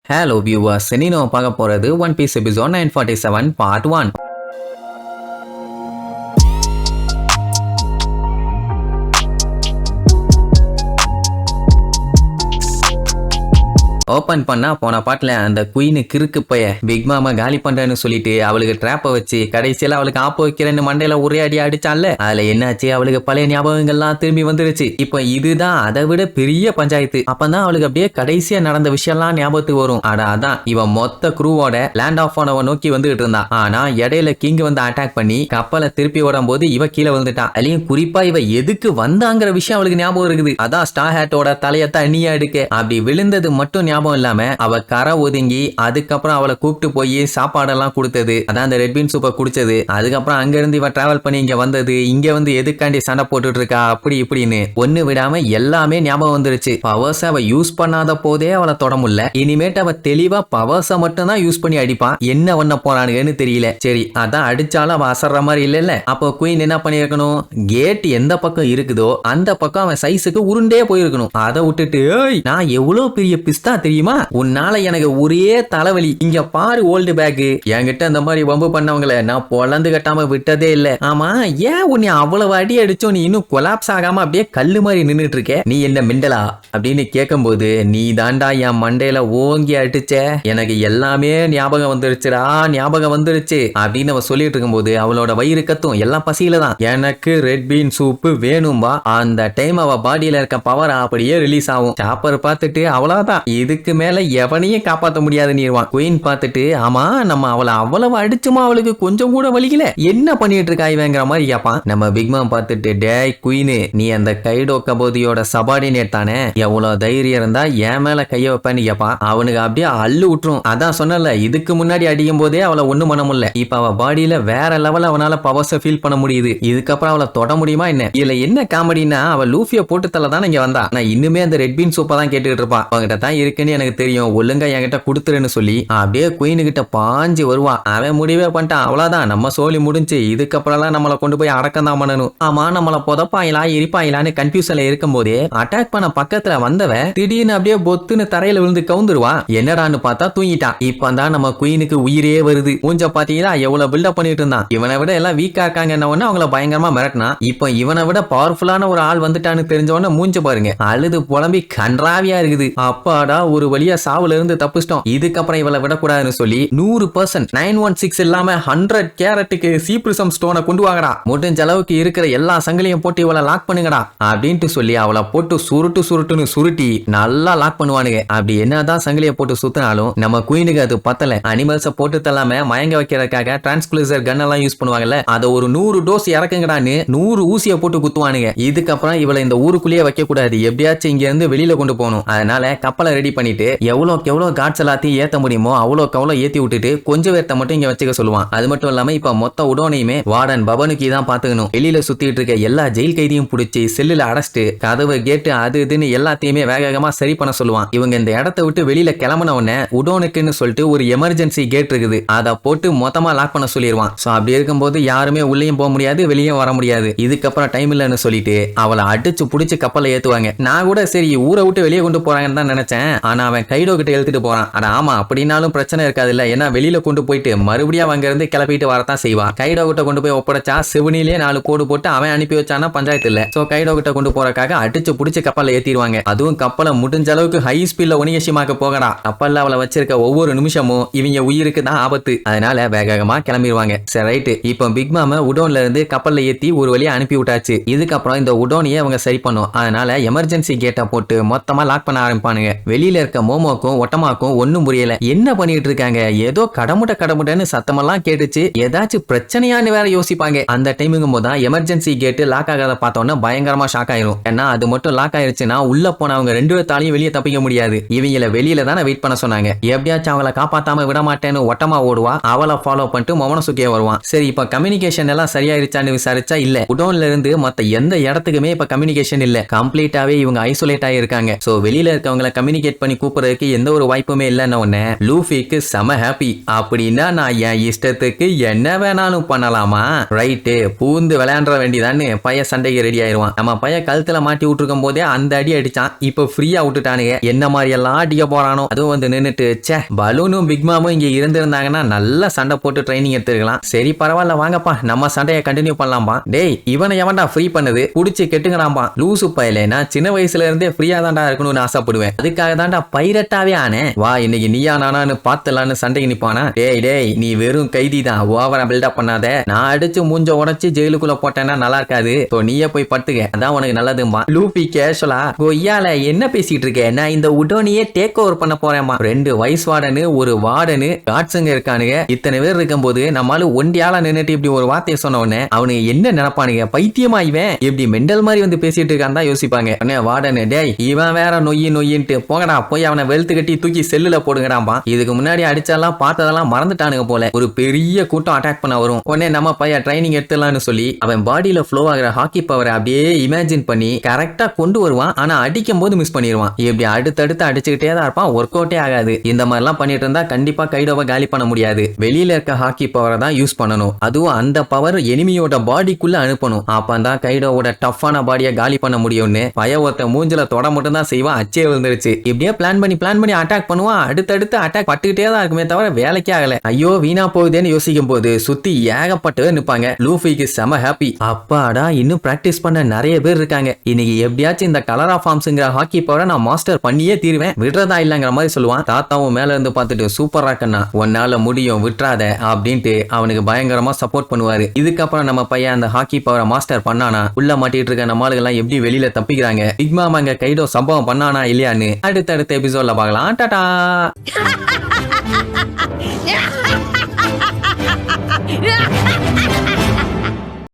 Hello viewers, இனி நம்ம பார்க்க போறது one piece episode 947 part 1. Open பண்ணா போன பாட்டுல அந்த குயின் கிறுக்கு பைய பிக் மாமா காலி பண்றேன்னு சொல்லிட்டு அவளுக்கு ட்ராப்ப வச்சு கடைசியில அவளுக்கு ஆப்பு வைக்கிறேன்னு மண்டையில ஒரே அடி அடிச்சான்ல. அதுல என்னாச்சு, அவளுக்கு பழைய ஞாபகங்கள்லாம் திரும்பி வந்துருச்சு. இப்ப இதுதான் அதை விட பெரிய பஞ்சாயத்து. அப்பதான் அவளுக்கு அப்படியே கடைசியா நடந்த விஷயம்லாம் ஞாபகத்துக்கு வரும். அதான் இவன் மொத்த குரூவோட லேண்ட் ஆஃப் ஆனவ நோக்கி வந்துகிட்டு இருந்தான். ஆனா இடையில கிங் வந்து அட்டாக் பண்ணி கப்பலை திருப்பி ஓடும் போது இவ கீழே வந்துட்டான். அதுலயும் குறிப்பா இவ எதுக்கு வந்தாங்கிற விஷயம் அவளுக்கு ஞாபகம் இருக்குது. அதான் ஸ்டார் ஹேட்டோட தலையை தண்ணியா எடுக்க அப்படி விழுந்தது மட்டும் ஞாபகம் இல்லாம அவ கரை ஒதுங்கி அதுக்கப்புறம் அவளை கூப்பிட்டு போய் சாப்பாடெல்லாம் கொடுத்தது, அதான் அந்த ரெட் பீன் சூப்பை குடிச்சது. அதுக்கப்புறம் அங்க இருந்து இவ டிராவல் பண்ணி இங்க வந்தது, இங்க வந்து எதுக்காண்டி சண்டை போட்டுட்டு இருக்கா அப்படி இப்படின்னு ஒண்ணு விடாம எல்லாமே ஞாபகம் வந்துருச்சு. பவர்ஸ் அவ யூஸ் பண்ணாத போதே அவளை தொட முடியல. இனிமேட்டு அவ தெளிவா பவர்ஸ மட்டும் தான் யூஸ் பண்ணி அடிப்பான். என்ன பண்ண போறானுன்னு தெரியல. சரி அதான் அடிச்சாலும் அவ அசர்ற மாதிரி இல்ல. அப்போ குயின் என்ன பண்ணிருக்கணும், கேட் எந்த பக்கம் இருக்குதோ அந்த பக்கம் அவன் சைஸுக்கு உருண்டே போயிருக்கணும். அதை விட்டுட்டு நான் எவ்வளவு பெரிய பிஸ்தா தெரியுமா, உன்னால எனக்கு ஒரே தலைவலி, இங்க பாரு ஓல்டு பேக், என்கிட்ட அந்த மாதிரி வம்பு பண்ணவங்களை நான் பொழந்து கட்டாம விட்டதே இல்ல. ஆமா ஏன் உன்னை அவ்வளவு அடி அடிச்சோ நீ இன்னும் கொலாப்ஸ் ஆகாம அப்படியே கல்லு மாதிரி நின்னுட்டு இருக்க, நீ என்ன மிண்டலா அப்படின்னு கேட்கும் போது நீ தாண்டா என் மண்டையில ஓங்கி அடிச்ச, எனக்கு எல்லாமே ஞாபகம் வந்துருச்சுடா, ஞாபகம் வந்துருச்சு அப்படின்னு அவ சொல்லிட்டு இருக்கும் போது அவளோட வயிறு கத்தும். எல்லாம் பசியில தான். எனக்கு ரெட் பீன் சூப்பு வேணும்பா. அந்த டைம் அவ பாடியில இருக்க பவர் அப்படியே ரிலீஸ் ஆகும். சாப்பர் பார்த்துட்டு அவ்வளவுதான், இதுக்கு மேல எவனையும் காப்பாற்ற முடியாது நீர்வான். குயின் பார்த்துட்டு ஆமா நம்ம அவளை அவ்வளவு அடிச்சுமா அவளுக்கு கொஞ்சம் கூட வலிக்கல, என்ன பண்ணிட்டு இருக்கா இவங்கிற மாதிரி கேப்பான். நம்ம பிக்மாம் பார்த்துட்டு டேய் குயின், நீ அந்த கைடோ கபோதியோட சபார்டினேட் தானே, எவ்வளவு தைரியம் இருந்தா என் மேல கைய வைப்பேன்னு கேப்பான். அவனுக்கு அப்படியே அள்ளு விட்டுரும். அதான் சொன்னல, இதுக்கு முன்னாடி அடிக்கும் போதே அவளை ஒண்ணும் பண்ண முடியல. இப்ப அவ பாடியில வேற லெவல் அவனால பவர்ஸ ஃபீல் பண்ண முடியுது. இதுக்கப்புறம் அவளை தொட முடியுமா என்ன? இதுல என்ன காமெடினா அவ லூஃபிய போட்டு தள்ள தானே இங்க வந்தா. நான் இன்னுமே அந்த ரெட் பீன் சூப்பை தான் கேட்டுக்கிட்டு இருப்பான். அவங்ககிட்ட தான் இருக்குன்னு எனக்கு தெரியும், ஒழுங்கா என்கிட்ட கொடுத்துருன்னு சொல்லி அப்படியே குயின் கிட்ட பாஞ்சு வருவான். அவன் முடிவே பண்ணிட்டான். அவ்வளவுதான், நம்ம சோழி முடிஞ்சு, இதுக்கப்புறம் நம்மளை கொண்டு போய் அடக்கம் தான் பண்ணணும். ஆமா நம்மள புதப்பாயிலா எரிப்பாயிலான்னு கன்ஃபியூஷன்ல இருக்கும் போதே அட்டாக் பண்ண பக்கத்துல வந்தவ திடீர்னு அப்படியே பொத்துன்னு தரையில விழுந்து கவுந்துருவான். என்னடான்னு பார்த்தா தூங்கிட்டான். இப்ப தான் நம்ம குயினுக்கு உயிரே வருது. மூஞ்ச பாத்தீங்களா எவ்வளவு பில்டப் பண்ணிட்டு இருந்தான். இவனை விட எல்லாம் வீக்கா இருக்காங்க, அவங்கள பயங்கரமா மிரட்டினா. இப்ப இவனை விட பவர்ஃபுல்லான ஒரு ஆள் வந்துட்டான்னு தெரிஞ்ச உடனே மூஞ்ச பாருங்க, அழுது புலம்பி கன்றாவியா இருக்குது. அப்பாடா ஒரு வழியா சாவுல இருந்து தப்பிச்சிட்டோம், இதுக்கப்புறம் இவளை விடக்கூடாதுன்னு சொல்லி 100% 916 இல்லாம 100 கேரட்டுக்கு சீப்ரிசம் ஸ்டோனை கொண்டு வாங்கடா, முடிஞ்ச அளவுக்கு இருக்கிற எல்லா சங்கிலியும் போட்டு இவளை லாக் பண்ணுங்கடா அப்படின்ட்டு சொல்லி அவளை போட்டு சுருட்டுன்னு சுருட்டி நல்லா லாக் பண்ணுவானுங்க. அப்படி என்னதான் சங்கிலியை போட்டு சுத்தினாலும் நம்ம குயினுக்கு அது பத்தல. அனிமல்ஸை போட்டு தள்ளாம மயங்க வைக்கிறதுக்காக டிரான்ஸ்குலிசர் கன் எல்லாம் யூஸ் பண்ணுவாங்கல்ல, அதை ஒரு 100 டோஸ் இறக்குங்கடான்னு 100 ஊசியை போட்டு குத்துவானுங்க. இதுக்கப்புறம் இவளை இந்த ஊருக்குள்ளேயே வைக்க கூடாது, எப்படியாச்சும் இங்க இருந்து வெளியில கொண்டு போகணும். அதனால கப்பலை ரெடி பண்ணிட்டு எவ்வளவு காட்ஸ் எல்லாத்தையும் ஏத்த முடியுமோ அவ்வளோக்கு அவ்வளோ ஏத்தி விட்டுட்டு கொஞ்சம் பேர்த்த மட்டும் இங்க வச்சுக்க சொல்லுவான். அது மட்டும் இல்லாம இப்ப மொத்த உடனையுமே வார்டன் பவனுக்கு தான் பாத்துக்கணும். வெளியில சுத்திட்டு இருக்க எல்லா ஜெயில் கைதியும் பிடிச்சி செல்லுல அடைச்சிட்டு கதவு கேட்டு அது இதுன்னு எல்லாத்தையுமே வேகமா சரி பண்ண சொல்லுவான். இவங்க இந்த இடத்த விட்டு வெளியில கிளம்பின உடனே உடனுக்குன்னு சொல்லிட்டு ஒரு எமர்ஜென்சி கேட் இருக்குது, அதை போட்டு மொத்தமா லாக் பண்ண சொல்லிடுவான். சோ அப்படி இருக்கும்போது யாருமே உள்ளேயும் போக முடியாது வெளியும் வர முடியாது. இதுக்கப்புறம் டைம் இல்லைன்னு சொல்லிட்டு அவளை அடிச்சு புடிச்சு கப்பலை ஏத்துவாங்க. நான் கூட சரி ஊரை விட்டு வெளியே கொண்டு போறாங்கன்னு தான் நினைச்சேன். ஆனா அவன் கைடோ கிட்ட எழுத்துட்டு போறான். ஆனா ஆமா அப்படின்னாலும் பிரச்சனை இருக்காது இல்ல, ஏன்னா வெளியில கொண்டு போயிட்டு மறுபடியும் அங்க இருந்து கிளப்பிட்டு வரத்தான் செய்வான். கைடோ கிட்ட கொண்டு போய் ஒப்படைச்சா சிவனிலேயே 4 கோடு போட்டு அவன் அனுப்பி வச்சானா பஞ்சாயத்து இல்ல. சோ கைடோ கிட்ட கொண்டு போறக்காக அடிச்சு புடிச்சு கப்பல்ல ஏத்திடுவாங்க. அதுவும் கப்பலை முடிஞ்ச அளவுக்கு ஹை ஸ்பீட்ல ஒனிகஷிமாக்க போகடா, கப்பல்ல அவளை வச்சிருக்க ஒவ்வொரு நிமிஷமும் இவங்க உயிருக்கு தான் ஆபத்து. அதனால வேகமா கிளம்பிடுவாங்க. சரி ரைட்டு, இப்போ பிக் மாம உடோன்ல இருந்து கப்பல்ல ஏத்தி ஒரு வழியா அனுப்பி விட்டாச்சு. இதுக்கப்புறம் இந்த உடோனியை அவங்க சரி பண்ணும். அதனால எமர்ஜென்சி கேட்டை போட்டு மொத்தமா லாக் பண்ண ஆரம்பிப்பானுங்க. வெளியில இருக்க மோமோக்கும் ஒட்டமாக்கும் ஒன்னும் புரியல, என்ன பண்ணிட்டு இருக்காங்க, ஏதோ கடமுட்டன்னு சத்தமெல்லாம் கேட்டுச்சு, ஏதாச்சும் பிரச்சனையான்னு வேற யோசிப்பாங்க. அந்த டைமுங்கும் போதுதான் எமர்ஜென்சி கேட்டு லாக் ஆகாத பார்த்தோன்னா பயங்கரமா ஷாக் ஆயிரும். ஏன்னா அது மட்டும் லாக் ஆயிருச்சுன்னா உள்ள போனவங்க 2 பேர்த்தாலையும் வெளியே தப்பிக்க முடியாது. இவங்கள வெளியில தானே வெயிட் பண்ண சொன்னாங்க. எப்படியாச்சும் அவளை காப்பாத்தாம விட மாட்டேன்னு ஒட்டமா ஓடுவா. அவளை ஃபாலோ பண்ணிட்டு மொமனசுக்கே வருவான். சரி இப்ப கம்யூனிகேஷன் எல்லாம் சரியாயிருச்சான்னு விசாரிச்சா இல்ல. உடோன்ல இருந்து மத்த எந்த இடத்துக்குமே இப்ப கம்யூனிகேஷன் இல்ல, கம்ப்ளீட்டாவே இவங்க ஐசோலேட் ஆகிருக்காங்க. சோ வெளியில இருக்கவங்களை கம்யூனிகேட் பண்ணி கூப்பிடுறதுக்கு எந்த ஒரு வாய்ப்புமே இல்லைன்னு உடனே லூஃபிக்கு செம ஹாப்பி. அப்படின்னா நான் என் இஷ்டத்துக்கு என்ன வேணாலும் பண்ணலாமா, ரைட்டு பூந்து விளையாடுற வேண்டியதான்னு பையன் சண்டைக்கு ரெடி ஆயிருவான். நம்ம பையன் கழுத்துல மாட்டி விட்டுருக்கும் போதே அந்த அடி அடிச்சான். இப்ப ஃப்ரீயா விட்டுட்டானுங்க. என்ன மாதிரி எல்லாம் அடிக்க போறானோ. அதுவும் வந்து நின்னுட்டு சே பலூனும் பிக்மாமும் இங்க இருந்திருந்தாங்கன்னா நல்லா சண்டை போட்டு ட்ரைனிங் எடுத்துக்கலாம். சரி பரவாயில்ல வாங்கப்பா நம்ம சண்டையை கண்டினியூ பண்ணலாம்பா. டேய் இவனை எவன்டா ஃப்ரீ பண்ணது, புடிச்சு கெட்டுங்கடாம்பா. லூசு பையலே நான் சின்ன வயசுல இருந்தே ஃப்ரீயா தான்டா இருக்கணும்னு ஆசைப்படுவேன். அதுக்காக தான்டா பைரட்டாவே ஆனே. வா இன்னைக்கு நீயா நானான்னு பாத்துலான்னு சண்டைக்கு நிப்பானா. டேய் நீ வெறும் கைதி தான், ஓவரா பில்டப் பண்ணாத. நான் அடிச்சு மூஞ்ச உடைச்சு ஜெயிலுக்குள்ள போட்டேன்னா நல்லா இருக்காது. நீயே போய் படுத்துக்க, அதான் உனக்கு நல்லதும்பா. லூபி கேஷுவலா கொய்யால என்ன பேசிட்டு இருக்க, நான் இந்த உடோனியே டேக் ஓவர் பண்ண போறேன்மா. 2 வைஸ் வார்டனு ஒரு வார்டனு காட்ஸுங்க இருக்கானுங்க. இத்தனை பேர் இருக்கும் போது நம்மளால ஒண்டியால நின்னுட்டு இப்படி ஒரு வார்த்தையை சொன்ன உடனே அவனுக்கு என்ன நினைப்பானுங்க, பைத்தியமா இவன் இப்படி மெண்டல் மாதிரி வந்து பேசிட்டு இருக்கான் தான் யோசிப்பாங்க. வார்டனு டேய் இவன் வேற நொய்யின்ட்டு போங்கடா போய் அவனை வெளுத்து கட்டி தூக்கி செல்லுல போடுங்கடாம்பா. இதுக்கு முன்னாடி அடிச்செல்லாம் பார்த்ததெல்லாம் மறந்துட்டானுங்க போல. ஒரு பெரிய கூட்டம் அட்டாக் பண்ண வரும். உடனே நம்ம பையன் ட்ரைனிங் எடுத்துலான்னு சொல்லி அவன் பாடியில ஃப்ளோ ஆகிற ஹாக்கி பவரை அப்படியே இமேஜின் பண்ணி கரெக்டா கொண்டு வருவான். ஆனா அடிக்கும் போது மிஸ் பண்ணிடுவான். இப்படி அடுத்தடுத்து அடிச்சுக்கிட்டே தான் இருப்பான். ஒர்க் அவுட்டே ஆகாது. இந்த மாதிரிலாம் பண்ணிட்டு இருந்தா கண்டிப்பா கைடோவை காலி பண்ண முடியாது. வெளியில இருக்க ஹாக்கி பவரை தான் யூஸ் பண்ணணும். அதுவும் அந்த பவர் எனிமியோட பாடிக்குள்ள அனுப்பணும். அப்பதான் கைடோவோட டஃப்பான பாடியை காலி பண்ண முடியும்னு பய ஒருத்த மூஞ்சில தொட மட்டும் தான் செய்வான். அச்சே விழுந்துருச்சு. இப்படியே பிளான் பண்ணி அட்டாக் பண்ணுவான். அடுத்தடுத்து அட்டாக் பட்டுக்கிட்டே தான் இருக்குமே தவிர வேலைக்கே ஆகல. ஐயோ வீணா போகுதேன்னு யோசிக்கும் போது சுத்தி ஏகப்பட்டு நிப்பாங்க. லூஃபிக்கு செம ஹாப்பி. அப்பாடா இன்னும் பிராக்டிஸ் பண்ண நிறைய பேர் இருக்காங்க. இன்னைக்கு எப்படியாச்சும் இந்த கலர் ஆஃப் ஃபார்ம்ஸ்ங்கிற ஹாக்கி பவரை நான் மாஸ்டர் பண்ணியே தீருவேன், விடுறதா இல்லங்கிற மாதிரி சொல்லுவான். தாத்தாவும் மேல இருந்து பார்த்துட்டு சூப்பரா கண்ணா உன்னால முடியும் விட்டுறாத அப்படின்ட்டு அவனுக்கு பயங்கரமா சப்போர்ட் பண்ணுவாரு. இதுக்கப்புறம் நம்ம பையன் அந்த ஹாக்கி பவரை மாஸ்டர் பண்ணானா, உள்ள மாட்டிட்டு இருக்க நம்மளுக்கு எல்லாம் எப்படி வெளியில தப்பிக்கிறாங்க, பிக் மாமா அங்க கைடோ சம்பவம் பண்ணானா இல்லையான்னு அடுத்தடுத்த எபிசோட்ல பார்க்கலாம். டாடா.